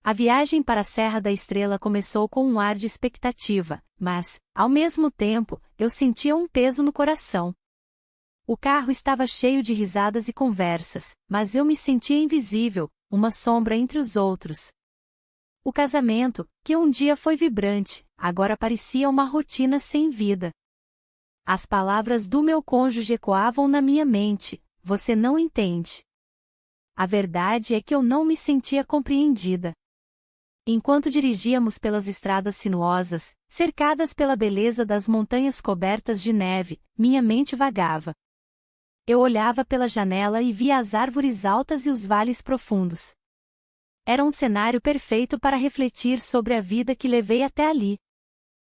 A viagem para a Serra da Estrela começou com um ar de expectativa, mas, ao mesmo tempo, eu sentia um peso no coração. O carro estava cheio de risadas e conversas, mas eu me sentia invisível, uma sombra entre os outros. O casamento, que um dia foi vibrante, agora parecia uma rotina sem vida. As palavras do meu cônjuge ecoavam na minha mente: "Você não entende." A verdade é que eu não me sentia compreendida. Enquanto dirigíamos pelas estradas sinuosas, cercadas pela beleza das montanhas cobertas de neve, minha mente vagava. Eu olhava pela janela e via as árvores altas e os vales profundos. Era um cenário perfeito para refletir sobre a vida que levei até ali.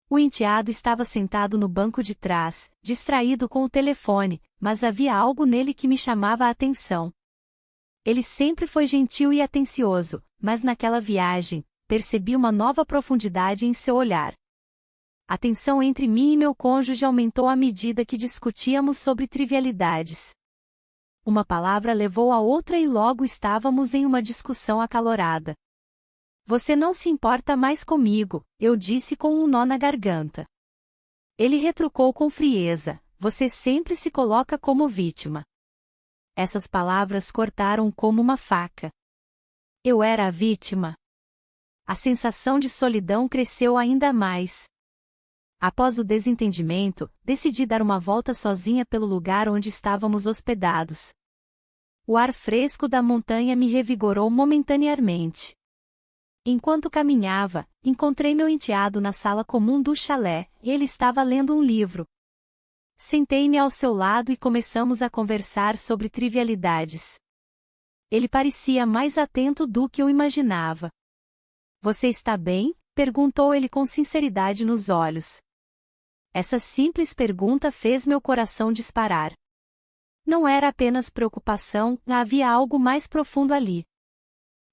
O enteado estava sentado no banco de trás, distraído com o telefone, mas havia algo nele que me chamava a atenção. Ele sempre foi gentil e atencioso, mas naquela viagem, percebi uma nova profundidade em seu olhar. A tensão entre mim e meu cônjuge aumentou à medida que discutíamos sobre trivialidades. Uma palavra levou a outra e logo estávamos em uma discussão acalorada. "Você não se importa mais comigo", eu disse com um nó na garganta. Ele retrucou com frieza: "Você sempre se coloca como vítima." Essas palavras cortaram como uma faca. Eu era a vítima. A sensação de solidão cresceu ainda mais. Após o desentendimento, decidi dar uma volta sozinha pelo lugar onde estávamos hospedados. O ar fresco da montanha me revigorou momentaneamente. Enquanto caminhava, encontrei meu enteado na sala comum do chalé, e ele estava lendo um livro. Sentei-me ao seu lado e começamos a conversar sobre trivialidades. Ele parecia mais atento do que eu imaginava. "Você está bem?" perguntou ele com sinceridade nos olhos. Essa simples pergunta fez meu coração disparar. Não era apenas preocupação, havia algo mais profundo ali.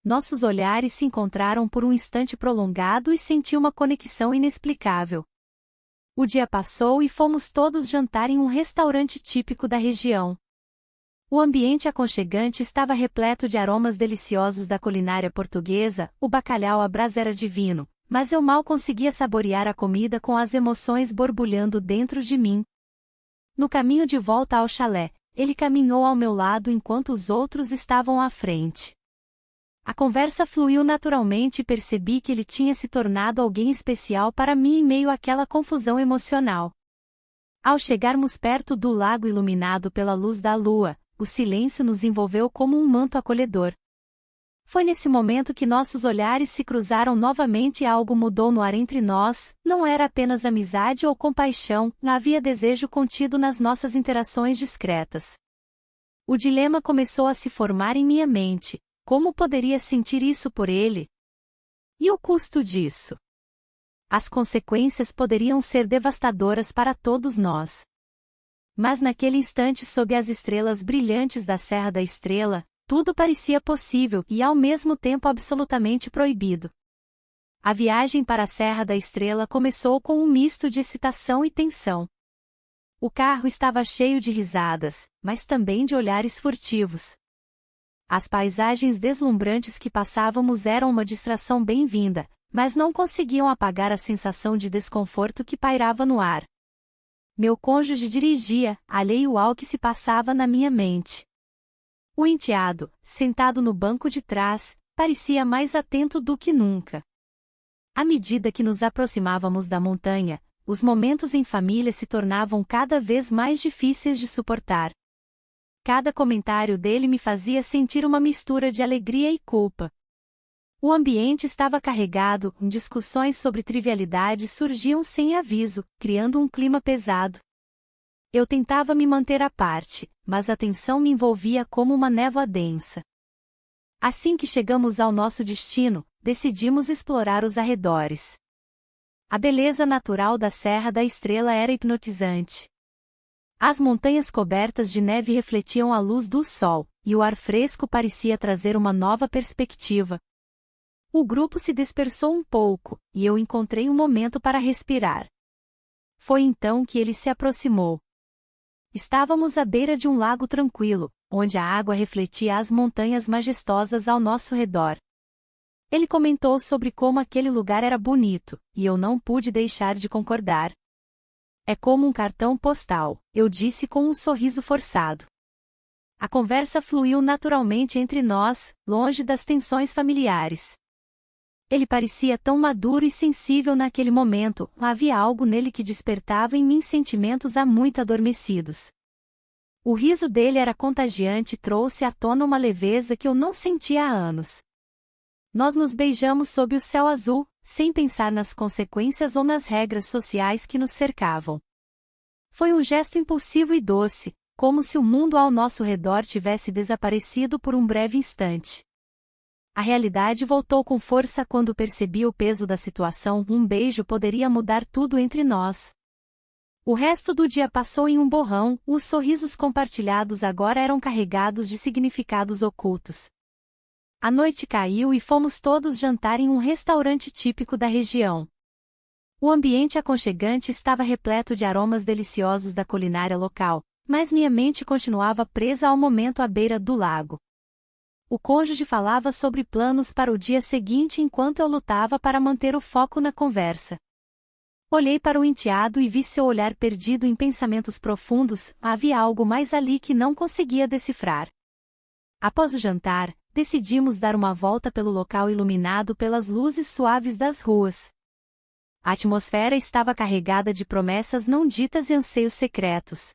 Nossos olhares se encontraram por um instante prolongado e senti uma conexão inexplicável. O dia passou e fomos todos jantar em um restaurante típico da região. O ambiente aconchegante estava repleto de aromas deliciosos da culinária portuguesa, o bacalhau à brasa era divino, mas eu mal conseguia saborear a comida com as emoções borbulhando dentro de mim. No caminho de volta ao chalé, ele caminhou ao meu lado enquanto os outros estavam à frente. A conversa fluiu naturalmente e percebi que ele tinha se tornado alguém especial para mim em meio àquela confusão emocional. Ao chegarmos perto do lago iluminado pela luz da lua, o silêncio nos envolveu como um manto acolhedor. Foi nesse momento que nossos olhares se cruzaram novamente e algo mudou no ar entre nós, não era apenas amizade ou compaixão, havia desejo contido nas nossas interações discretas. O dilema começou a se formar em minha mente: como poderia sentir isso por ele? E o custo disso? As consequências poderiam ser devastadoras para todos nós. Mas naquele instante, sob as estrelas brilhantes da Serra da Estrela, tudo parecia possível e ao mesmo tempo absolutamente proibido. A viagem para a Serra da Estrela começou com um misto de excitação e tensão. O carro estava cheio de risadas, mas também de olhares furtivos. As paisagens deslumbrantes que passávamos eram uma distração bem-vinda, mas não conseguiam apagar a sensação de desconforto que pairava no ar. Meu cônjuge dirigia, alheio ao que se passava na minha mente. O enteado, sentado no banco de trás, parecia mais atento do que nunca. À medida que nos aproximávamos da montanha, os momentos em família se tornavam cada vez mais difíceis de suportar. Cada comentário dele me fazia sentir uma mistura de alegria e culpa. O ambiente estava carregado, discussões sobre trivialidades surgiam sem aviso, criando um clima pesado. Eu tentava me manter à parte, mas a tensão me envolvia como uma névoa densa. Assim que chegamos ao nosso destino, decidimos explorar os arredores. A beleza natural da Serra da Estrela era hipnotizante. As montanhas cobertas de neve refletiam a luz do sol, e o ar fresco parecia trazer uma nova perspectiva. O grupo se dispersou um pouco, e eu encontrei um momento para respirar. Foi então que ele se aproximou. Estávamos à beira de um lago tranquilo, onde a água refletia as montanhas majestosas ao nosso redor. Ele comentou sobre como aquele lugar era bonito, e eu não pude deixar de concordar. É como um cartão postal, eu disse com um sorriso forçado. A conversa fluiu naturalmente entre nós, longe das tensões familiares. Ele parecia tão maduro e sensível naquele momento, havia algo nele que despertava em mim sentimentos há muito adormecidos. O riso dele era contagiante e trouxe à tona uma leveza que eu não sentia há anos. Nós nos beijamos sob o céu azul, sem pensar nas consequências ou nas regras sociais que nos cercavam. Foi um gesto impulsivo e doce, como se o mundo ao nosso redor tivesse desaparecido por um breve instante. A realidade voltou com força quando percebi o peso da situação. Um beijo poderia mudar tudo entre nós. O resto do dia passou em um borrão, os sorrisos compartilhados agora eram carregados de significados ocultos. A noite caiu e fomos todos jantar em um restaurante típico da região. O ambiente aconchegante estava repleto de aromas deliciosos da culinária local, mas minha mente continuava presa ao momento à beira do lago. O cônjuge falava sobre planos para o dia seguinte enquanto eu lutava para manter o foco na conversa. Olhei para o enteado e vi seu olhar perdido em pensamentos profundos, havia algo mais ali que não conseguia decifrar. Após o jantar, decidimos dar uma volta pelo local iluminado pelas luzes suaves das ruas. A atmosfera estava carregada de promessas não ditas e anseios secretos.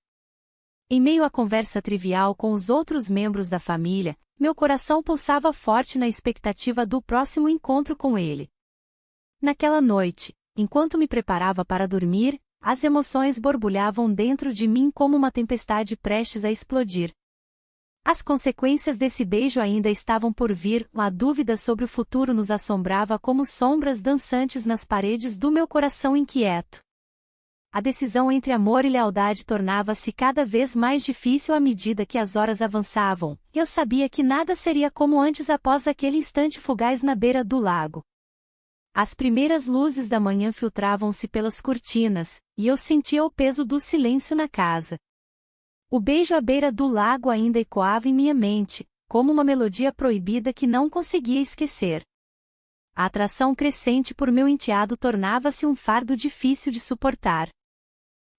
Em meio à conversa trivial com os outros membros da família, meu coração pulsava forte na expectativa do próximo encontro com ele. Naquela noite, enquanto me preparava para dormir, as emoções borbulhavam dentro de mim como uma tempestade prestes a explodir. As consequências desse beijo ainda estavam por vir, a dúvida sobre o futuro nos assombrava como sombras dançantes nas paredes do meu coração inquieto. A decisão entre amor e lealdade tornava-se cada vez mais difícil à medida que as horas avançavam. Eu sabia que nada seria como antes após aquele instante fugaz na beira do lago. As primeiras luzes da manhã filtravam-se pelas cortinas, e eu sentia o peso do silêncio na casa. O beijo à beira do lago ainda ecoava em minha mente, como uma melodia proibida que não conseguia esquecer. A atração crescente por meu enteado tornava-se um fardo difícil de suportar.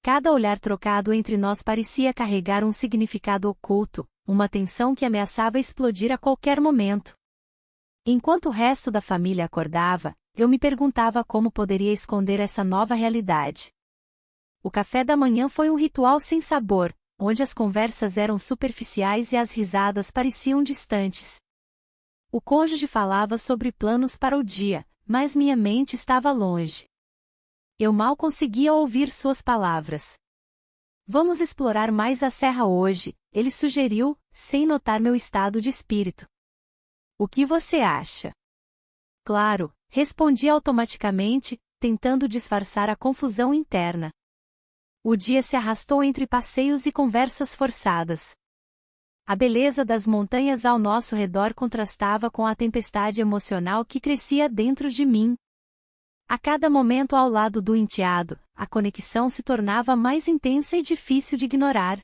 Cada olhar trocado entre nós parecia carregar um significado oculto, uma tensão que ameaçava explodir a qualquer momento. Enquanto o resto da família acordava, eu me perguntava como poderia esconder essa nova realidade. O café da manhã foi um ritual sem sabor, onde as conversas eram superficiais e as risadas pareciam distantes. O cônjuge falava sobre planos para o dia, mas minha mente estava longe. Eu mal conseguia ouvir suas palavras. Vamos explorar mais a serra hoje, ele sugeriu, sem notar meu estado de espírito. O que você acha? Claro, respondi automaticamente, tentando disfarçar a confusão interna. O dia se arrastou entre passeios e conversas forçadas. A beleza das montanhas ao nosso redor contrastava com a tempestade emocional que crescia dentro de mim. A cada momento ao lado do enteado, a conexão se tornava mais intensa e difícil de ignorar.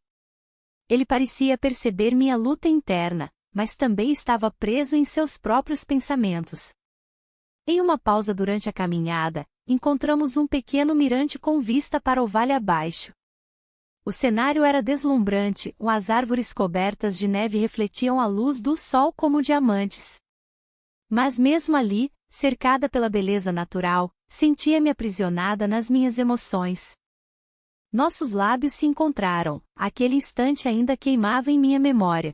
Ele parecia perceber minha luta interna, mas também estava preso em seus próprios pensamentos. Em uma pausa durante a caminhada, encontramos um pequeno mirante com vista para o vale abaixo. O cenário era deslumbrante, as árvores cobertas de neve refletiam a luz do sol como diamantes. Mas mesmo ali, cercada pela beleza natural, sentia-me aprisionada nas minhas emoções. Nossos lábios se encontraram, aquele instante ainda queimava em minha memória.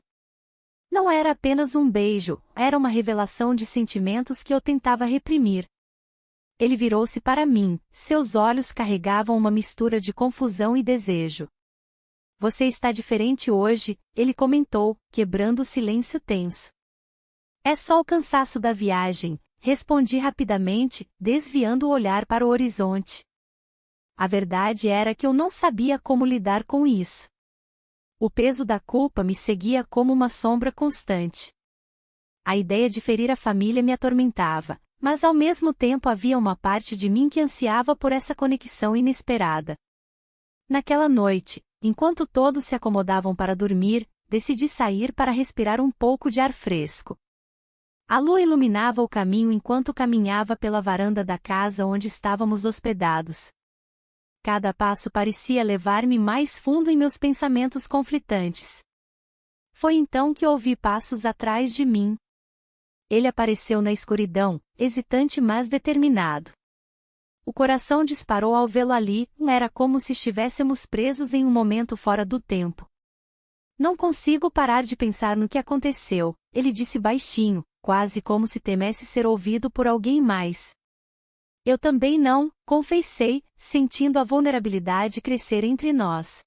Não era apenas um beijo, era uma revelação de sentimentos que eu tentava reprimir. Ele virou-se para mim, seus olhos carregavam uma mistura de confusão e desejo. Você está diferente hoje, ele comentou, quebrando o silêncio tenso. É só o cansaço da viagem, respondi rapidamente, desviando o olhar para o horizonte. A verdade era que eu não sabia como lidar com isso. O peso da culpa me seguia como uma sombra constante. A ideia de ferir a família me atormentava, mas ao mesmo tempo havia uma parte de mim que ansiava por essa conexão inesperada. Naquela noite, enquanto todos se acomodavam para dormir, decidi sair para respirar um pouco de ar fresco. A lua iluminava o caminho enquanto caminhava pela varanda da casa onde estávamos hospedados. Cada passo parecia levar-me mais fundo em meus pensamentos conflitantes. Foi então que ouvi passos atrás de mim. Ele apareceu na escuridão, hesitante mas determinado. O coração disparou ao vê-lo ali, era como se estivéssemos presos em um momento fora do tempo. Não consigo parar de pensar no que aconteceu, ele disse baixinho, quase como se temesse ser ouvido por alguém mais. Eu também não, confessei, sentindo a vulnerabilidade crescer entre nós.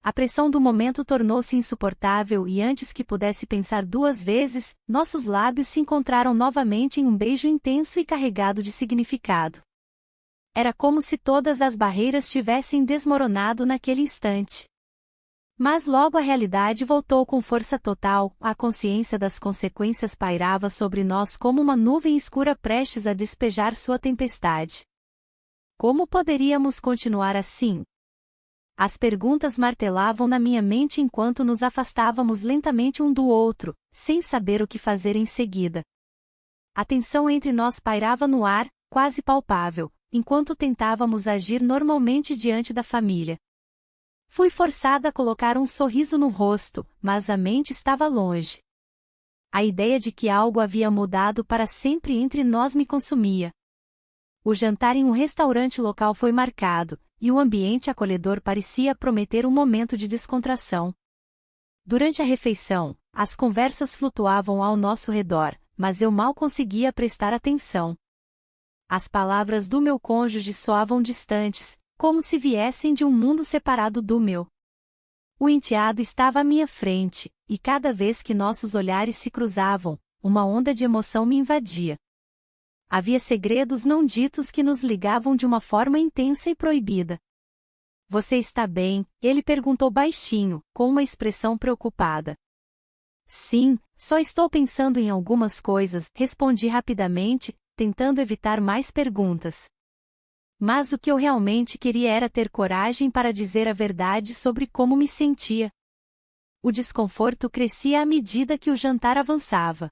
A pressão do momento tornou-se insuportável e antes que pudesse pensar duas vezes, nossos lábios se encontraram novamente em um beijo intenso e carregado de significado. Era como se todas as barreiras tivessem desmoronado naquele instante. Mas logo a realidade voltou com força total, a consciência das consequências pairava sobre nós como uma nuvem escura prestes a despejar sua tempestade. Como poderíamos continuar assim? As perguntas martelavam na minha mente enquanto nos afastávamos lentamente um do outro, sem saber o que fazer em seguida. A tensão entre nós pairava no ar, quase palpável, enquanto tentávamos agir normalmente diante da família. Fui forçada a colocar um sorriso no rosto, mas a mente estava longe. A ideia de que algo havia mudado para sempre entre nós me consumia. O jantar em um restaurante local foi marcado, e o ambiente acolhedor parecia prometer um momento de descontração. Durante a refeição, as conversas flutuavam ao nosso redor, mas eu mal conseguia prestar atenção. As palavras do meu cônjuge soavam distantes, como se viessem de um mundo separado do meu. O enteado estava à minha frente, e cada vez que nossos olhares se cruzavam, uma onda de emoção me invadia. Havia segredos não ditos que nos ligavam de uma forma intensa e proibida. Você está bem? Ele perguntou baixinho, com uma expressão preocupada. Sim, só estou pensando em algumas coisas, respondi rapidamente, tentando evitar mais perguntas. Mas o que eu realmente queria era ter coragem para dizer a verdade sobre como me sentia. O desconforto crescia à medida que o jantar avançava.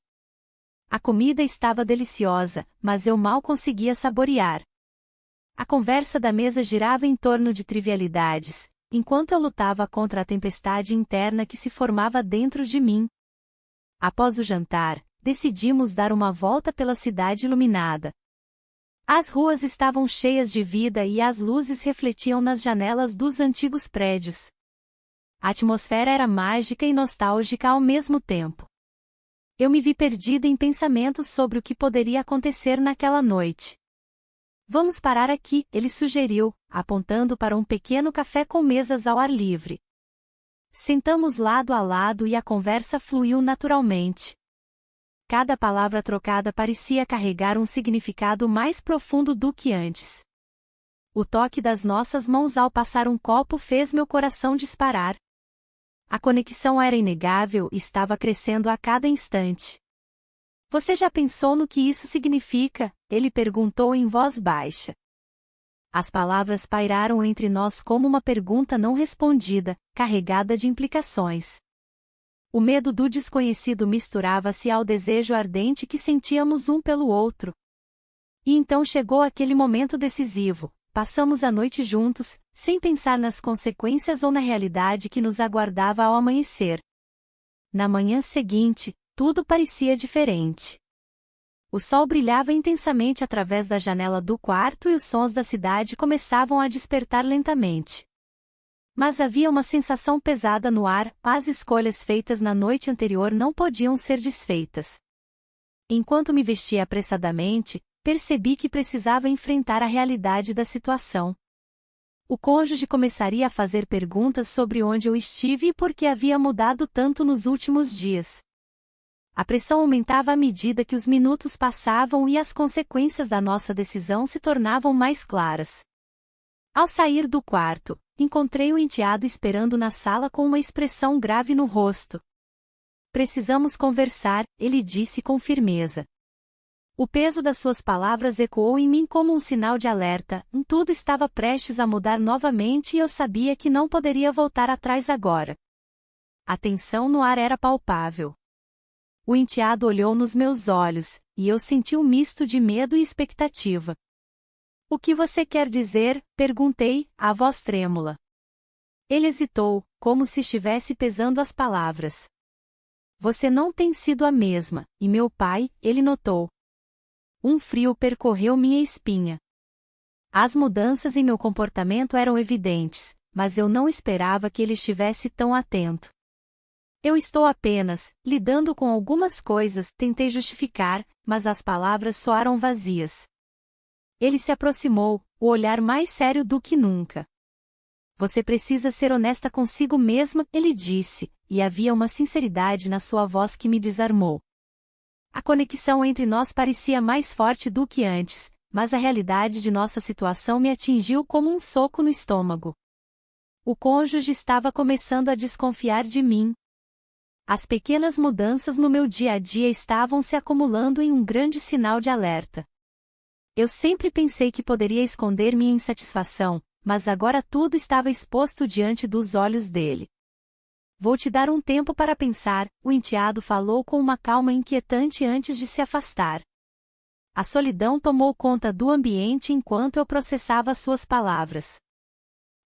A comida estava deliciosa, mas eu mal conseguia saborear. A conversa da mesa girava em torno de trivialidades, enquanto eu lutava contra a tempestade interna que se formava dentro de mim. Após o jantar, decidimos dar uma volta pela cidade iluminada. As ruas estavam cheias de vida e as luzes refletiam nas janelas dos antigos prédios. A atmosfera era mágica e nostálgica ao mesmo tempo. Eu me vi perdida em pensamentos sobre o que poderia acontecer naquela noite. Vamos parar aqui, ele sugeriu, apontando para um pequeno café com mesas ao ar livre. Sentamos lado a lado e a conversa fluiu naturalmente. Cada palavra trocada parecia carregar um significado mais profundo do que antes. O toque das nossas mãos ao passar um copo fez meu coração disparar. A conexão era inegável e estava crescendo a cada instante. Você já pensou no que isso significa? Ele perguntou em voz baixa. As palavras pairaram entre nós como uma pergunta não respondida, carregada de implicações. O medo do desconhecido misturava-se ao desejo ardente que sentíamos um pelo outro. E então chegou aquele momento decisivo. Passamos a noite juntos, sem pensar nas consequências ou na realidade que nos aguardava ao amanhecer. Na manhã seguinte, tudo parecia diferente. O sol brilhava intensamente através da janela do quarto e os sons da cidade começavam a despertar lentamente. Mas havia uma sensação pesada no ar, as escolhas feitas na noite anterior não podiam ser desfeitas. Enquanto me vestia apressadamente, percebi que precisava enfrentar a realidade da situação. O cônjuge começaria a fazer perguntas sobre onde eu estive e por que havia mudado tanto nos últimos dias. A pressão aumentava à medida que os minutos passavam e as consequências da nossa decisão se tornavam mais claras. Ao sair do quarto, encontrei o enteado esperando na sala com uma expressão grave no rosto. Precisamos conversar, ele disse com firmeza. O peso das suas palavras ecoou em mim como um sinal de alerta, tudo estava prestes a mudar novamente e eu sabia que não poderia voltar atrás agora. A tensão no ar era palpável. O enteado olhou nos meus olhos, e eu senti um misto de medo e expectativa. O que você quer dizer? Perguntei, a voz trêmula. Ele hesitou, como se estivesse pesando as palavras. Você não tem sido a mesma, e meu pai, ele notou. Um frio percorreu minha espinha. As mudanças em meu comportamento eram evidentes, mas eu não esperava que ele estivesse tão atento. Eu estou apenas lidando com algumas coisas, tentei justificar, mas as palavras soaram vazias. Ele se aproximou, o olhar mais sério do que nunca. Você precisa ser honesta consigo mesma, ele disse, e havia uma sinceridade na sua voz que me desarmou. A conexão entre nós parecia mais forte do que antes, mas a realidade de nossa situação me atingiu como um soco no estômago. O cônjuge estava começando a desconfiar de mim. As pequenas mudanças no meu dia a dia estavam se acumulando em um grande sinal de alerta. Eu sempre pensei que poderia esconder minha insatisfação, mas agora tudo estava exposto diante dos olhos dele. Vou te dar um tempo para pensar, o enteado falou com uma calma inquietante antes de se afastar. A solidão tomou conta do ambiente enquanto eu processava suas palavras.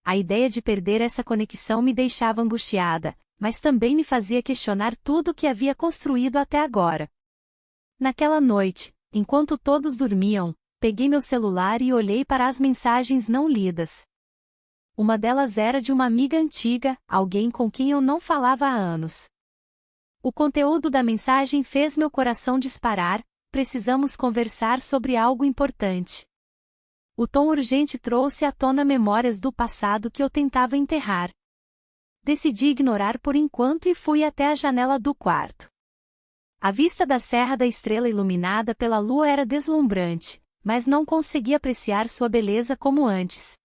A ideia de perder essa conexão me deixava angustiada, mas também me fazia questionar tudo o que havia construído até agora. Naquela noite, enquanto todos dormiam, peguei meu celular e olhei para as mensagens não lidas. Uma delas era de uma amiga antiga, alguém com quem eu não falava há anos. O conteúdo da mensagem fez meu coração disparar. Precisamos conversar sobre algo importante. O tom urgente trouxe à tona memórias do passado que eu tentava enterrar. Decidi ignorar por enquanto e fui até a janela do quarto. A vista da Serra da Estrela iluminada pela lua era deslumbrante, mas não consegui apreciar sua beleza como antes.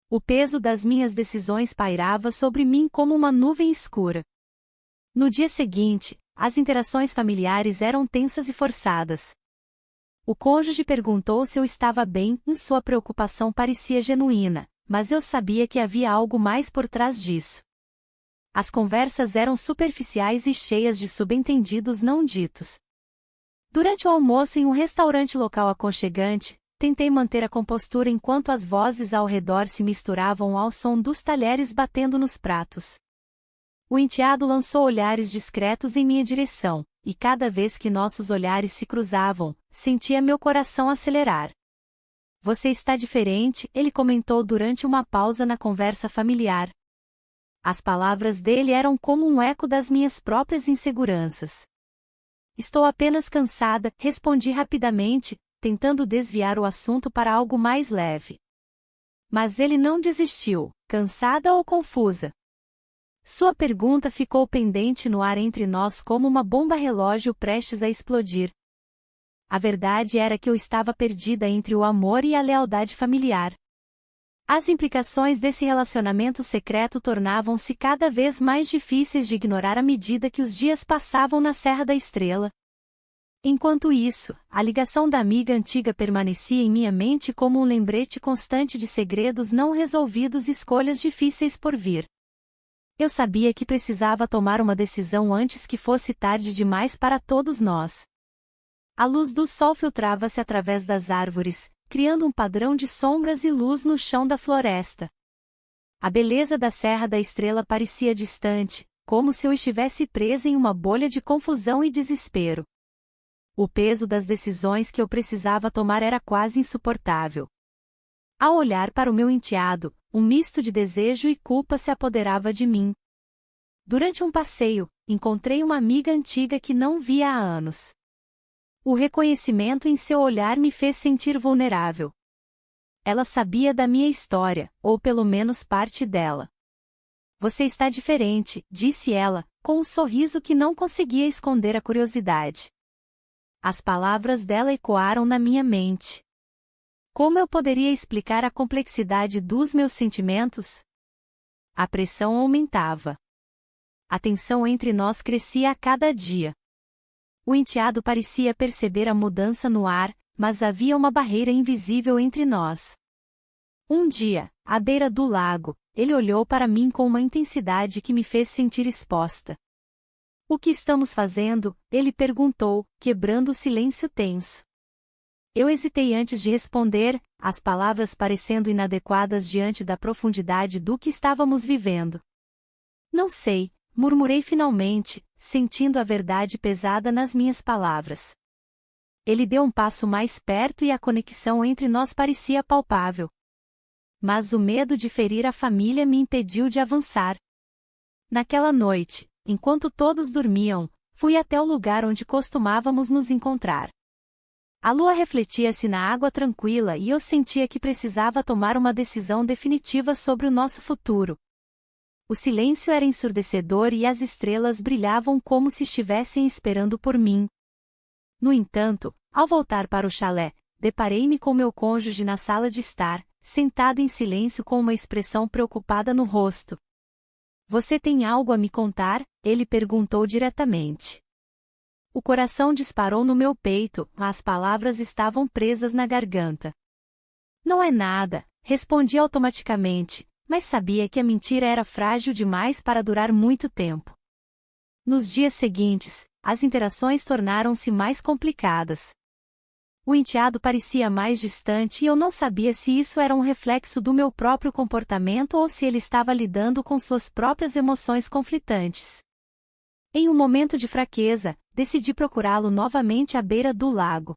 O peso das minhas decisões pairava sobre mim como uma nuvem escura. No dia seguinte, as interações familiares eram tensas e forçadas. O cônjuge perguntou se eu estava bem, e sua preocupação parecia genuína, mas eu sabia que havia algo mais por trás disso. As conversas eram superficiais e cheias de subentendidos não ditos. Durante o almoço em um restaurante local aconchegante, tentei manter a compostura enquanto as vozes ao redor se misturavam ao som dos talheres batendo nos pratos. O enteado lançou olhares discretos em minha direção, e cada vez que nossos olhares se cruzavam, sentia meu coração acelerar. Você está diferente, ele comentou durante uma pausa na conversa familiar. As palavras dele eram como um eco das minhas próprias inseguranças. Estou apenas cansada, respondi rapidamente, tentando desviar o assunto para algo mais leve. Mas ele não desistiu, cansada ou confusa. Sua pergunta ficou pendente no ar entre nós como uma bomba relógio prestes a explodir. A verdade era que eu estava perdida entre o amor e a lealdade familiar. As implicações desse relacionamento secreto tornavam-se cada vez mais difíceis de ignorar à medida que os dias passavam na Serra da Estrela. Enquanto isso, a ligação da amiga antiga permanecia em minha mente como um lembrete constante de segredos não resolvidos e escolhas difíceis por vir. Eu sabia que precisava tomar uma decisão antes que fosse tarde demais para todos nós. A luz do sol filtrava-se através das árvores, criando um padrão de sombras e luz no chão da floresta. A beleza da Serra da Estrela parecia distante, como se eu estivesse presa em uma bolha de confusão e desespero. O peso das decisões que eu precisava tomar era quase insuportável. Ao olhar para o meu enteado, um misto de desejo e culpa se apoderava de mim. Durante um passeio, encontrei uma amiga antiga que não via há anos. O reconhecimento em seu olhar me fez sentir vulnerável. Ela sabia da minha história, ou pelo menos parte dela. Você está diferente, disse ela, com um sorriso que não conseguia esconder a curiosidade. As palavras dela ecoaram na minha mente. Como eu poderia explicar a complexidade dos meus sentimentos? A pressão aumentava. A tensão entre nós crescia a cada dia. O enteado parecia perceber a mudança no ar, mas havia uma barreira invisível entre nós. Um dia, à beira do lago, ele olhou para mim com uma intensidade que me fez sentir exposta. O que estamos fazendo? Ele perguntou, quebrando o silêncio tenso. Eu hesitei antes de responder, as palavras parecendo inadequadas diante da profundidade do que estávamos vivendo. Não sei, murmurei finalmente, sentindo a verdade pesada nas minhas palavras. Ele deu um passo mais perto e a conexão entre nós parecia palpável. Mas o medo de ferir a família me impediu de avançar. Naquela noite, enquanto todos dormiam, fui até o lugar onde costumávamos nos encontrar. A lua refletia-se na água tranquila e eu sentia que precisava tomar uma decisão definitiva sobre o nosso futuro. O silêncio era ensurdecedor e as estrelas brilhavam como se estivessem esperando por mim. No entanto, ao voltar para o chalé, deparei-me com meu cônjuge na sala de estar, sentado em silêncio com uma expressão preocupada no rosto. Você tem algo a me contar? Ele perguntou diretamente. O coração disparou no meu peito, mas as palavras estavam presas na garganta. Não é nada, respondi automaticamente, mas sabia que a mentira era frágil demais para durar muito tempo. Nos dias seguintes, as interações tornaram-se mais complicadas. O enteado parecia mais distante e eu não sabia se isso era um reflexo do meu próprio comportamento ou se ele estava lidando com suas próprias emoções conflitantes. Em um momento de fraqueza, decidi procurá-lo novamente à beira do lago.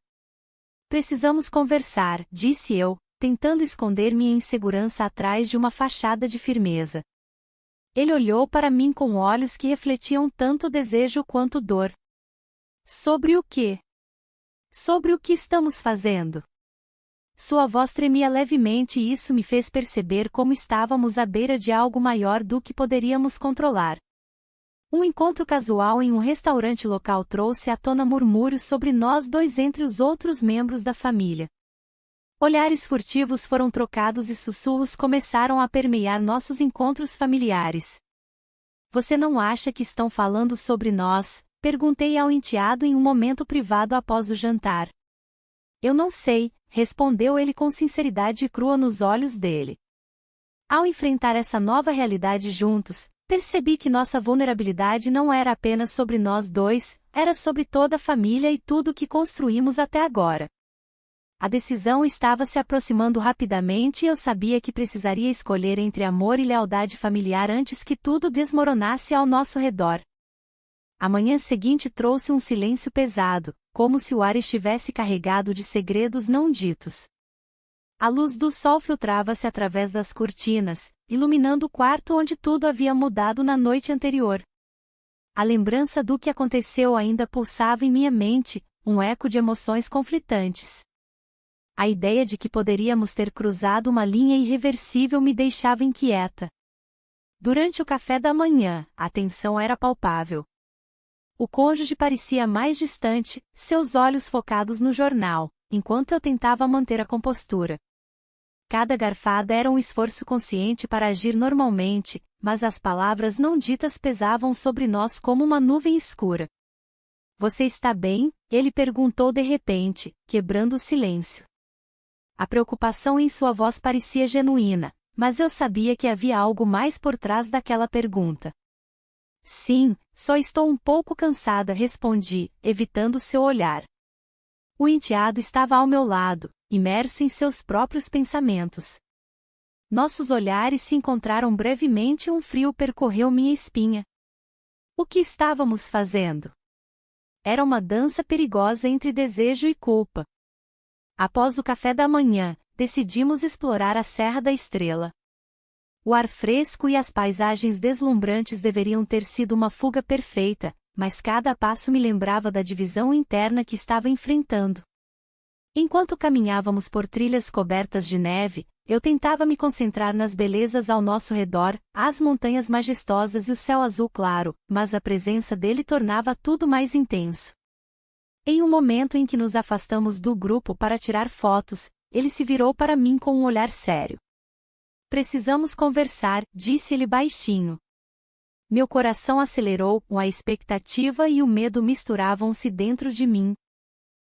Precisamos conversar, disse eu, tentando esconder minha insegurança atrás de uma fachada de firmeza. Ele olhou para mim com olhos que refletiam tanto desejo quanto dor. Sobre o quê? Sobre o que estamos fazendo? Sua voz tremia levemente e isso me fez perceber como estávamos à beira de algo maior do que poderíamos controlar. Um encontro casual em um restaurante local trouxe à tona murmúrios sobre nós dois entre os outros membros da família. Olhares furtivos foram trocados e sussurros começaram a permear nossos encontros familiares. Você não acha que estão falando sobre nós? Perguntei ao enteado em um momento privado após o jantar. Eu não sei, respondeu ele com sinceridade crua nos olhos dele. Ao enfrentar essa nova realidade juntos, percebi que nossa vulnerabilidade não era apenas sobre nós dois, era sobre toda a família e tudo o que construímos até agora. A decisão estava se aproximando rapidamente e eu sabia que precisaria escolher entre amor e lealdade familiar antes que tudo desmoronasse ao nosso redor. A manhã seguinte trouxe um silêncio pesado, como se o ar estivesse carregado de segredos não ditos. A luz do sol filtrava-se através das cortinas, iluminando o quarto onde tudo havia mudado na noite anterior. A lembrança do que aconteceu ainda pulsava em minha mente, um eco de emoções conflitantes. A ideia de que poderíamos ter cruzado uma linha irreversível me deixava inquieta. Durante o café da manhã, a tensão era palpável. O cônjuge parecia mais distante, seus olhos focados no jornal, enquanto eu tentava manter a compostura. Cada garfada era um esforço consciente para agir normalmente, mas as palavras não ditas pesavam sobre nós como uma nuvem escura. Você está bem? Ele perguntou de repente, quebrando o silêncio. A preocupação em sua voz parecia genuína, mas eu sabia que havia algo mais por trás daquela pergunta. Sim, só estou um pouco cansada, respondi, evitando seu olhar. O enteado estava ao meu lado, imerso em seus próprios pensamentos. Nossos olhares se encontraram brevemente e um frio percorreu minha espinha. O que estávamos fazendo? Era uma dança perigosa entre desejo e culpa. Após o café da manhã, decidimos explorar a Serra da Estrela. O ar fresco e as paisagens deslumbrantes deveriam ter sido uma fuga perfeita, mas cada passo me lembrava da divisão interna que estava enfrentando. Enquanto caminhávamos por trilhas cobertas de neve, eu tentava me concentrar nas belezas ao nosso redor, as montanhas majestosas e o céu azul claro, mas a presença dele tornava tudo mais intenso. Em um momento em que nos afastamos do grupo para tirar fotos, ele se virou para mim com um olhar sério. Precisamos conversar, disse ele baixinho. Meu coração acelerou, a expectativa e o medo misturavam-se dentro de mim.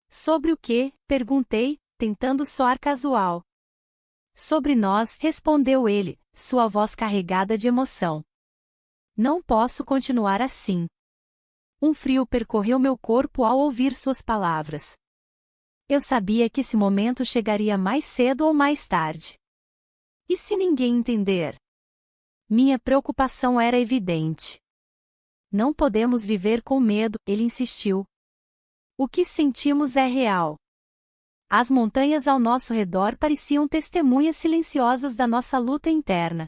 Sobre o quê? Perguntei, tentando soar casual. Sobre nós, respondeu ele, sua voz carregada de emoção. Não posso continuar assim. Um frio percorreu meu corpo ao ouvir suas palavras. Eu sabia que esse momento chegaria mais cedo ou mais tarde. E se ninguém entender? Minha preocupação era evidente. Não podemos viver com medo, ele insistiu. O que sentimos é real. As montanhas ao nosso redor pareciam testemunhas silenciosas da nossa luta interna.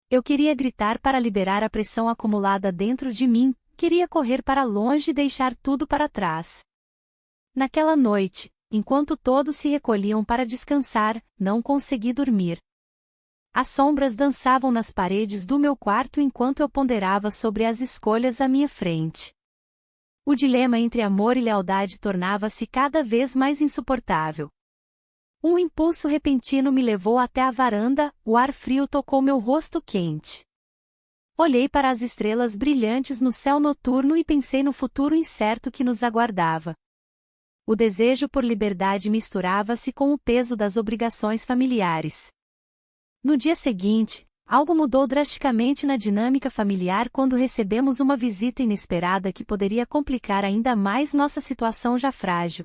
Eu queria gritar para liberar a pressão acumulada dentro de mim, queria correr para longe e deixar tudo para trás. Naquela noite, enquanto todos se recolhiam para descansar, não consegui dormir. As sombras dançavam nas paredes do meu quarto enquanto eu ponderava sobre as escolhas à minha frente. O dilema entre amor e lealdade tornava-se cada vez mais insuportável. Um impulso repentino me levou até a varanda, o ar frio tocou meu rosto quente. Olhei para as estrelas brilhantes no céu noturno e pensei no futuro incerto que nos aguardava. O desejo por liberdade misturava-se com o peso das obrigações familiares. No dia seguinte, algo mudou drasticamente na dinâmica familiar quando recebemos uma visita inesperada que poderia complicar ainda mais nossa situação já frágil.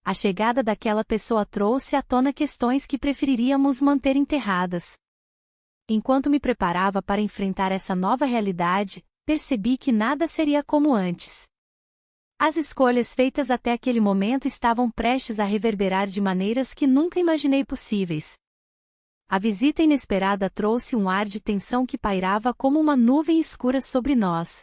A chegada daquela pessoa trouxe à tona questões que preferiríamos manter enterradas. Enquanto me preparava para enfrentar essa nova realidade, percebi que nada seria como antes. As escolhas feitas até aquele momento estavam prestes a reverberar de maneiras que nunca imaginei possíveis. A visita inesperada trouxe um ar de tensão que pairava como uma nuvem escura sobre nós.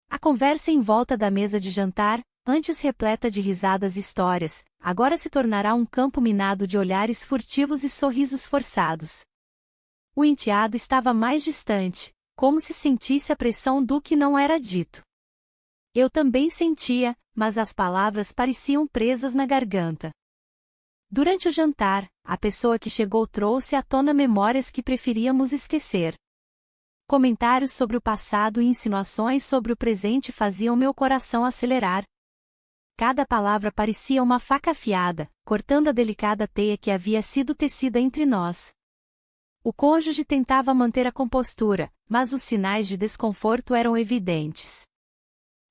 A conversa em volta da mesa de jantar, antes repleta de risadas e histórias, agora se tornará um campo minado de olhares furtivos e sorrisos forçados. O enteado estava mais distante, como se sentisse a pressão do que não era dito. Eu também sentia, mas as palavras pareciam presas na garganta. Durante o jantar, a pessoa que chegou trouxe à tona memórias que preferíamos esquecer. Comentários sobre o passado e insinuações sobre o presente faziam meu coração acelerar. Cada palavra parecia uma faca afiada, cortando a delicada teia que havia sido tecida entre nós. O cônjuge tentava manter a compostura, mas os sinais de desconforto eram evidentes.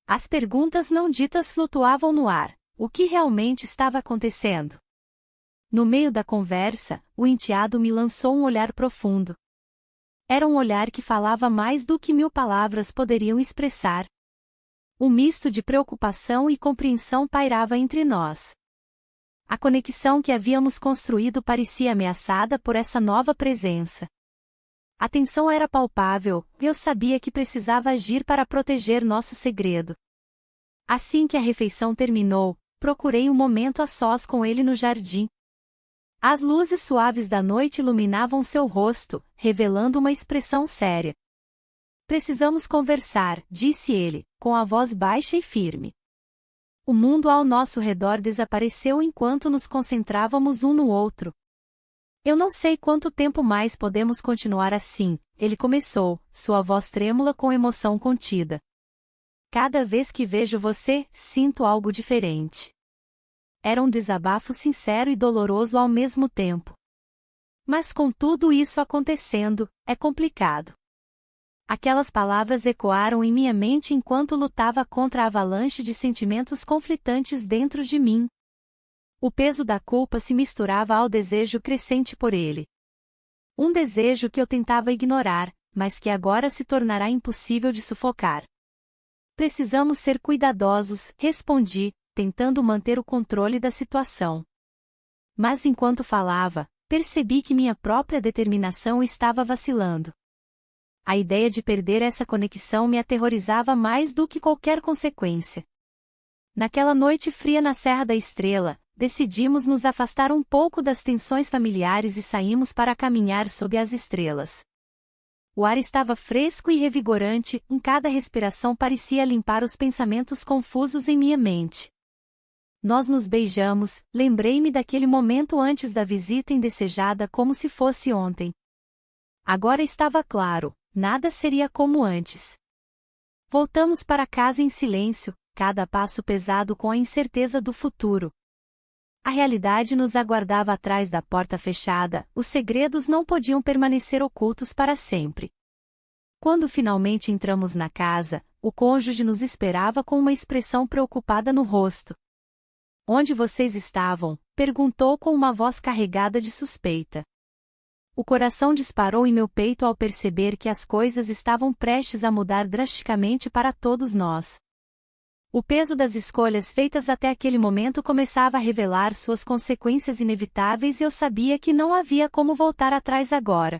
As perguntas não ditas flutuavam no ar. O que realmente estava acontecendo? No meio da conversa, o enteado me lançou um olhar profundo. Era um olhar que falava mais do que 1000 palavras poderiam expressar. Um misto de preocupação e compreensão pairava entre nós. A conexão que havíamos construído parecia ameaçada por essa nova presença. A tensão era palpável, e eu sabia que precisava agir para proteger nosso segredo. Assim que a refeição terminou, procurei um momento a sós com ele no jardim. As luzes suaves da noite iluminavam seu rosto, revelando uma expressão séria. Precisamos conversar, disse ele, com a voz baixa e firme. O mundo ao nosso redor desapareceu enquanto nos concentrávamos um no outro. Eu não sei quanto tempo mais podemos continuar assim, ele começou, sua voz trêmula com emoção contida. Cada vez que vejo você, sinto algo diferente. Era um desabafo sincero e doloroso ao mesmo tempo. Mas com tudo isso acontecendo, é complicado. Aquelas palavras ecoaram em minha mente enquanto lutava contra a avalanche de sentimentos conflitantes dentro de mim. O peso da culpa se misturava ao desejo crescente por ele. Um desejo que eu tentava ignorar, mas que agora se tornará impossível de sufocar. Precisamos ser cuidadosos, respondi, tentando manter o controle da situação. Mas enquanto falava, percebi que minha própria determinação estava vacilando. A ideia de perder essa conexão me aterrorizava mais do que qualquer consequência. Naquela noite fria na Serra da Estrela, decidimos nos afastar um pouco das tensões familiares e saímos para caminhar sob as estrelas. O ar estava fresco e revigorante, cada respiração parecia limpar os pensamentos confusos em minha mente. Nós nos beijamos, lembrei-me daquele momento antes da visita indesejada como se fosse ontem. Agora estava claro, nada seria como antes. Voltamos para casa em silêncio, cada passo pesado com a incerteza do futuro. A realidade nos aguardava atrás da porta fechada, os segredos não podiam permanecer ocultos para sempre. Quando finalmente entramos na casa, o cônjuge nos esperava com uma expressão preocupada no rosto. Onde vocês estavam? Perguntou com uma voz carregada de suspeita. O coração disparou em meu peito ao perceber que as coisas estavam prestes a mudar drasticamente para todos nós. O peso das escolhas feitas até aquele momento começava a revelar suas consequências inevitáveis e eu sabia que não havia como voltar atrás agora.